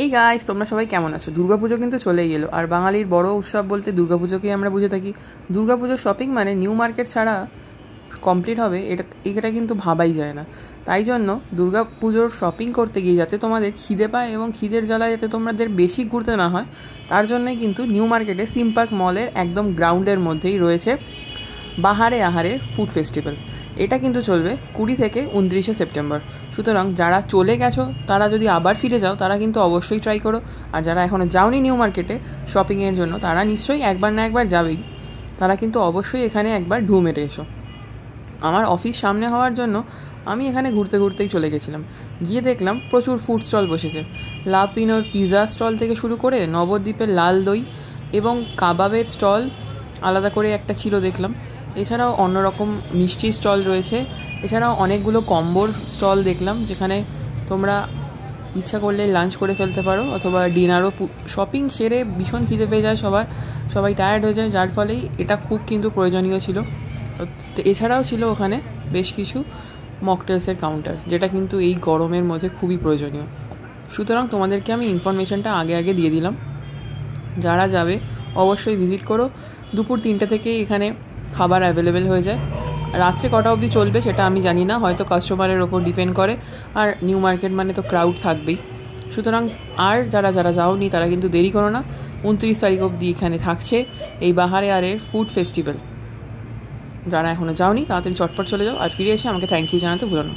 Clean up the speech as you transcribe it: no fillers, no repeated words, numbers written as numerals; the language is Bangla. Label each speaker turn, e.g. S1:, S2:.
S1: এই গাইস, তোমরা সবাই কেমন আছো? দুর্গাপুজো কিন্তু চলেই এলো, আর বাঙালির বড় উৎসব বলতে দুর্গাপুজোকেই আমরা বুঝে থাকি। দুর্গাপুজোর শপিং মানে নিউ মার্কেট ছাড়া কমপ্লিট হবে এটা কিন্তু ভাবাই যায় না। তাই জন্য দুর্গাপুজোর শপিং করতে গিয়ে যাতে তোমাদের খিদে পায় এবং খিদের জ্বালায় যাতে তোমাদের বেশি ঘুরতে না হয়, তার জন্যই কিন্তু নিউ মার্কেটে সিম পার্ক মলের একদম গ্রাউন্ডের মধ্যেই রয়েছে বাহারে আহারের ফুড ফেস্টিভ্যাল। এটা কিন্তু চলবে 20 থেকে 29 সেপ্টেম্বর। সুতরাং যারা চলে গেছো তারা যদি আবার ফিরে যাও তারা কিন্তু অবশ্যই ট্রাই করো, আর যারা এখনও যাওনি নিউ মার্কেটে শপিংয়ের জন্য তারা নিশ্চয়ই একবার না একবার যাবেই। তারা কিন্তু অবশ্যই এখানে একবার ঢু মেরে এসো। আমার অফিস সামনে হওয়ার জন্য আমি এখানে ঘুরতে ঘুরতেই চলে গেছিলাম। গিয়ে দেখলাম প্রচুর ফুড স্টল বসেছে। লাপিনোর পিৎজা স্টল থেকে শুরু করে নবদ্বীপের লাল দই এবং কাবাবের স্টল আলাদা করে একটা ছিল দেখলাম। এছাড়াও অন্যরকম মিষ্টির স্টল রয়েছে। এছাড়াও অনেকগুলো কম্বোর স্টল দেখলাম, যেখানে তোমরা ইচ্ছা করলে লাঞ্চ করে ফেলতে পারো অথবা ডিনারও। শপিং সেরে ভীষণ খিদে পেয়ে যায় সবাই টায়ার্ড হয়ে যায়, যার ফলেই এটা খুব কিন্তু প্রয়োজনীয় ছিল। এছাড়াও ছিল ওখানে বেশ কিছু মকটেলসের কাউন্টার, যেটা কিন্তু এই গরমের মধ্যে খুবই প্রয়োজনীয়। সুতরাং তোমাদেরকে আমি ইনফরমেশনটা আগে দিয়ে দিলাম। যারা যাবে অবশ্যই ভিজিট করো। দুপুর 3টে থেকে এখানে খাবার অ্যাভেলেবেল হয়ে যায়। রাত্রে কটা অবধি চলবে সেটা আমি জানি না, হয়তো কাস্টমারের ওপর ডিপেন্ড করে। আর নিউ মার্কেট মানে তো ক্রাউড থাকবেই। সুতরাং আর যারা যাওনি তারা কিন্তু দেরি করো না। 29 তারিখ অবধি এখানে থাকছে এই বাহারে আরের ফুড ফেস্টিভ্যাল। যারা এখনও যাওনি তাড়াতাড়ি চটপট চলে যাও, আর ফিরে এসে আমাকে থ্যাংক ইউ জানাতে ভুলো না।